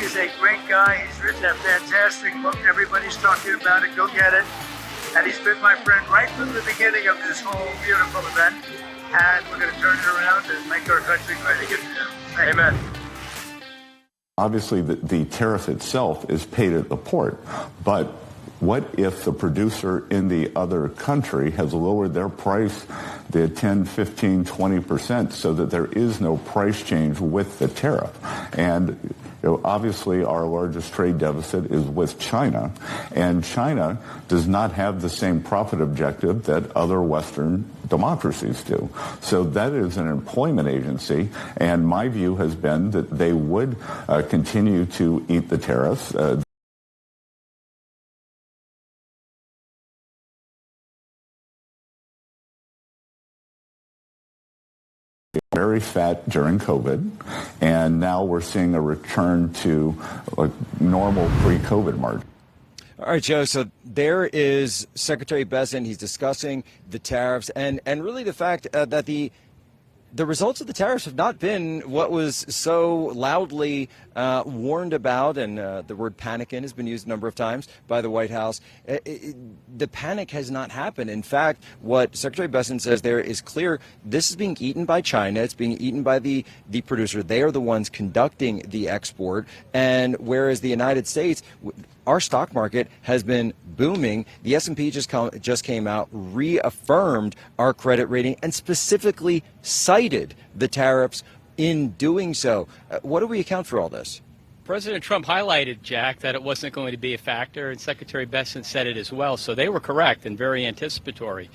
is a great guy. He's written a fantastic book. Everybody's talking about it. Go get it. And he's been my friend right from the beginning of this whole beautiful event. And we're going to turn it around and make our country great again. Amen. Obviously, the tariff itself is paid at the port, but what if the producer in the other country has lowered their price to 10, 15, 20% so that there is no price change with the tariff? And obviously, our largest trade deficit is with China, and China does not have the same profit objective that other Western democracies do. So that is an employment agency, and my view has been that they would continue to eat the tariffs. Very fat during COVID, and now we're seeing a return to normal pre-COVID margin. All right, Joe, so there is Secretary Bessent. He's discussing the tariffs and really the fact that the results of the tariffs have not been what was so loudly warned about, and the word panicking has been used a number of times by the White House. The panic has not happened. In fact, what Secretary Bessent says there is clear. This is being eaten by China. It's being eaten by the producer. They are the ones conducting the export. And whereas the United States, our stock market has been booming. The S&P just came out, reaffirmed our credit rating, and specifically cited the tariffs in doing so. What do we account for all this? President Trump highlighted, Jack, that it wasn't going to be a factor, and Secretary Bessent said it as well. So they were correct and very anticipatory.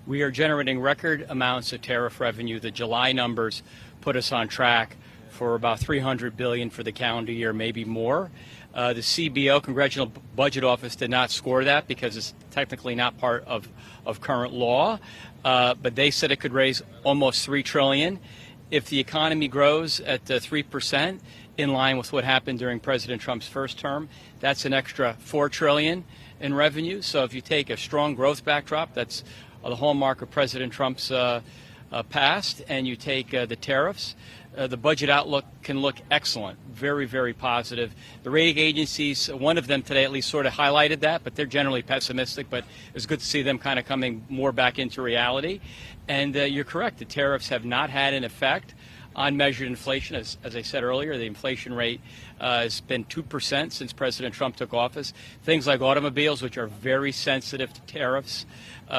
We are generating record amounts of tariff revenue. The July numbers put us on track for about $300 billion for the calendar year, maybe more. The CBO, Congressional Budget Office, did not score that because it's technically not part of current law. But they said it could raise almost $3 trillion. If the economy grows at 3%, in line with what happened during President Trump's first term, that's an extra $4 trillion in revenue. So if you take a strong growth backdrop, that's the hallmark of President Trump's past, and you take the tariffs, the budget outlook can look excellent, very, very positive. The rating agencies, one of them today at least sort of highlighted that, but they're generally pessimistic, but it's good to see them kind of coming more back into reality. And you're correct, the tariffs have not had an effect on measured inflation. As I said earlier, the inflation rate has been 2% since President Trump took office. Things like automobiles, which are very sensitive to tariffs,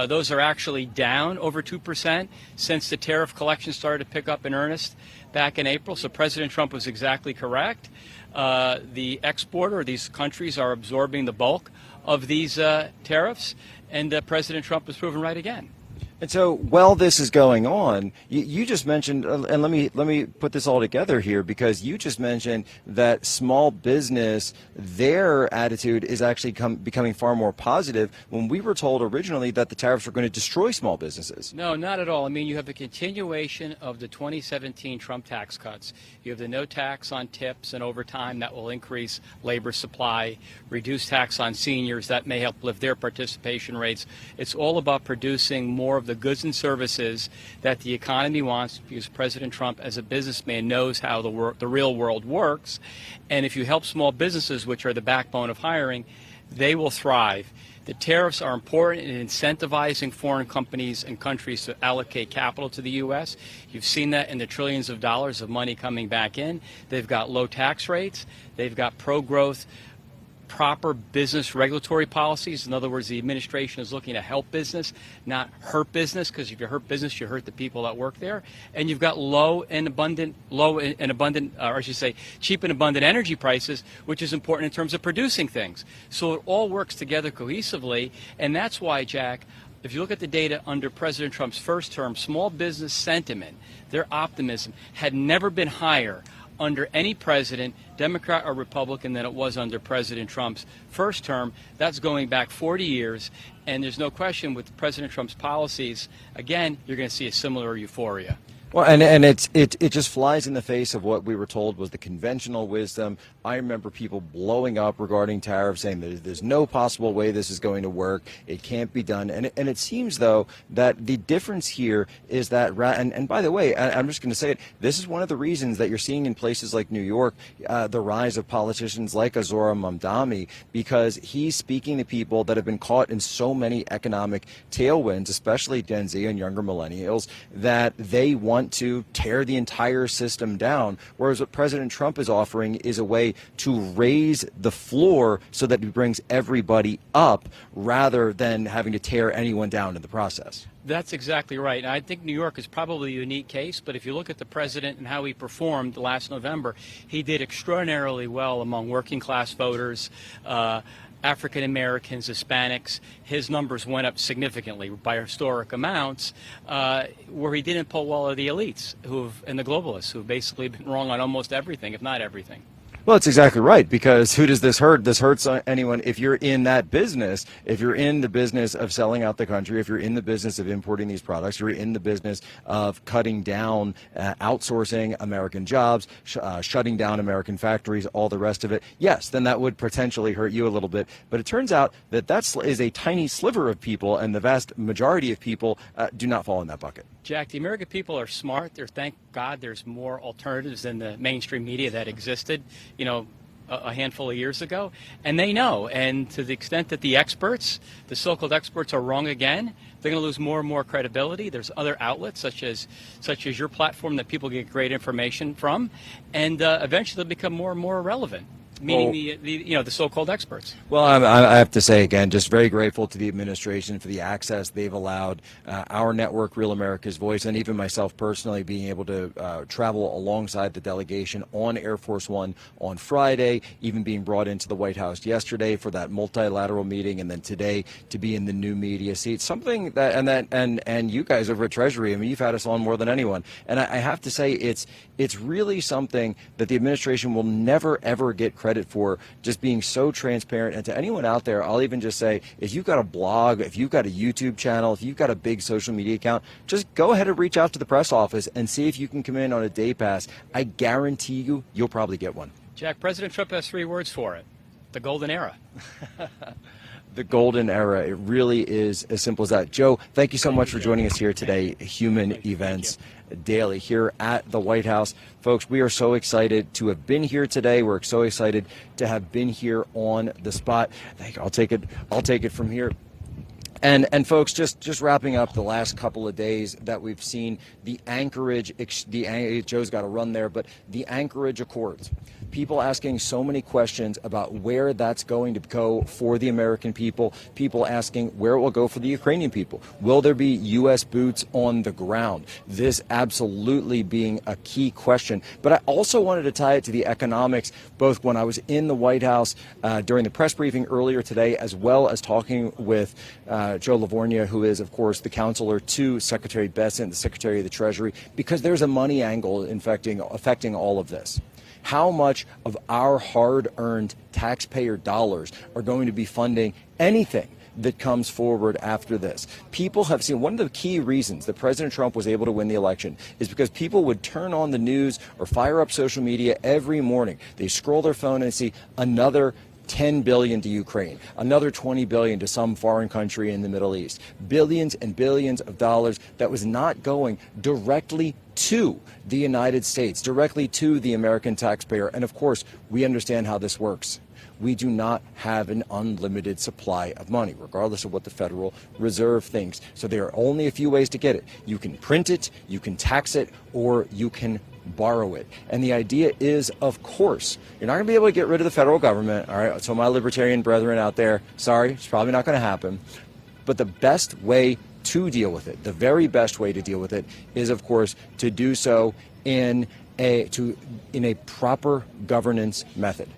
those are actually down over 2% since the tariff collection started to pick up in earnest back in April. So President Trump was exactly correct. The exporter, these countries, are absorbing the bulk of these tariffs, and President Trump was proven right again. And so while this is going on, you just mentioned, and let me put this all together here, because you just mentioned that small business, their attitude is actually becoming far more positive when we were told originally that the tariffs were going to destroy small businesses. No, not at all. I mean, you have a continuation of the 2017 Trump tax cuts. You have the no tax on tips and overtime that will increase labor supply, reduce tax on seniors that may help lift their participation rates. It's all about producing more of the goods and services that the economy wants, because President Trump, as a businessman, knows how the real world works. And if you help small businesses, which are the backbone of hiring, they will thrive. The tariffs are important in incentivizing foreign companies and countries to allocate capital to the U.S. You've seen that in the trillions of dollars of money coming back in. They've got low tax rates. They've got pro-growth, proper business regulatory policies. In other words, the administration is looking to help business, not hurt business, because if you hurt business, you hurt the people that work there. And you've got cheap and abundant energy prices, which is important in terms of producing things. So it all works together cohesively, and that's why, Jack, if you look at the data under President Trump's first term, small business sentiment, their optimism had never been higher under any president, Democrat or Republican, than it was under President Trump's first term. That's going back 40 years, and there's no question with President Trump's policies, again, you're going to see a similar euphoria. Well, and it just flies in the face of what we were told was the conventional wisdom. I remember people blowing up regarding tariffs, saying that there's no possible way this is going to work. It can't be done. And it seems, though, that the difference here is that, and by the way, I'm just going to say it, this is one of the reasons that you're seeing in places like New York the rise of politicians like Azora Mamdani, because he's speaking to people that have been caught in so many economic tailwinds, especially Gen Z and younger millennials, that they want to tear the entire system down, whereas what President Trump is offering is a way to raise the floor so that he brings everybody up rather than having to tear anyone down in the process. That's exactly right. And I think New York is probably a unique case, but if you look at the president and how he performed last November, he did extraordinarily well among working class voters, African Americans, Hispanics. His numbers went up significantly by historic amounts, where he didn't pull well of the elites and the globalists who've basically been wrong on almost everything, if not everything. Well, it's exactly right, because who does this hurt? This hurts anyone. If you're in that business, if you're in the business of selling out the country, if you're in the business of importing these products, you're in the business of cutting down, outsourcing American jobs, shutting down American factories, all the rest of it, yes, then that would potentially hurt you a little bit. But it turns out that is a tiny sliver of people, and the vast majority of people do not fall in that bucket. Jack, the American people are smart. Thank God there's more alternatives than the mainstream media that existed, a handful of years ago. And they know. And to the extent that the so-called experts are wrong again, they're going to lose more and more credibility. There's other outlets such as your platform that people get great information from. And eventually they'll become more and more irrelevant. Meaning the so-called experts. Well, I have to say again, just very grateful to the administration for the access they've allowed our network, Real America's Voice, and even myself personally being able to travel alongside the delegation on Air Force One on Friday, even being brought into the White House yesterday for that multilateral meeting, and then today to be in the new media seat. Something and you guys over at Treasury, I mean, you've had us on more than anyone, and I have to say it's really something that the administration will never ever get credit for, just being so transparent. And to anyone out there, I'll even just say, if you've got a blog, if you've got a YouTube channel, if you've got a big social media account, just go ahead and reach out to the press office and see if you can come in on a day pass. I guarantee you'll probably get one. Jack, President Trump has 3 words for it: the golden era. The golden era. It really is as simple as that. Joe, thank you so much for joining us here today, Human Events Daily, here at the White House. Folks, we are so excited to have been here today. We're so excited to have been here on the spot. I'll take it from here. And folks, just wrapping up the last couple of days that we've seen the Anchorage, Joe's got to run there, but the Anchorage Accords. People asking so many questions about where that's going to go for the American people. People asking where it will go for the Ukrainian people. Will there be U.S. boots on the ground? This absolutely being a key question. But I also wanted to tie it to the economics, both when I was in the White House during the press briefing earlier today, as well as talking with Joe Livornia, who is, of course, the counselor to Secretary Bessent, the Secretary of the Treasury, because there's a money angle affecting all of this. How much of our hard-earned taxpayer dollars are going to be funding anything that comes forward after this? People have seen one of the key reasons that President Trump was able to win the election is because people would turn on the news or fire up social media every morning. They scroll their phone and see another $10 billion to Ukraine, another $20 billion to some foreign country in the Middle East, billions and billions of dollars that was not going directly to the United States, directly to the American taxpayer. And of course, we understand how this works. We do not have an unlimited supply of money, regardless of what the Federal Reserve thinks. So there are only a few ways to get it. You can print it, you can tax it, or you can borrow it. And the idea is, of course, you're not going to be able to get rid of the federal government. All right, so my libertarian brethren out there, sorry, it's probably not going to happen. But the best way to deal with it, the very best way to deal with it, is, of course, to do so in a proper governance method.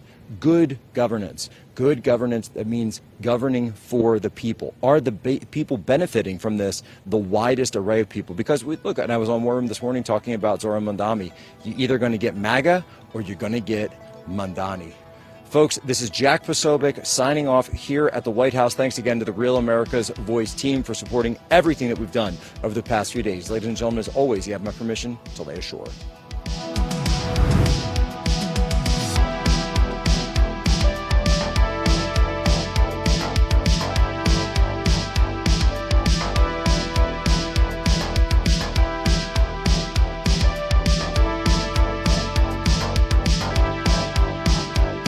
Good governance. Good governance, that means governing for the people. Are the people benefiting from this, the widest array of people? Because look, and I was on War Room this morning talking about Zora Mamdani. You're either going to get MAGA or you're going to get Mamdani. Folks, this is Jack Posobiec signing off here at the White House. Thanks again to the Real America's Voice team for supporting everything that we've done over the past few days. Ladies and gentlemen, as always, you have my permission to lay ashore.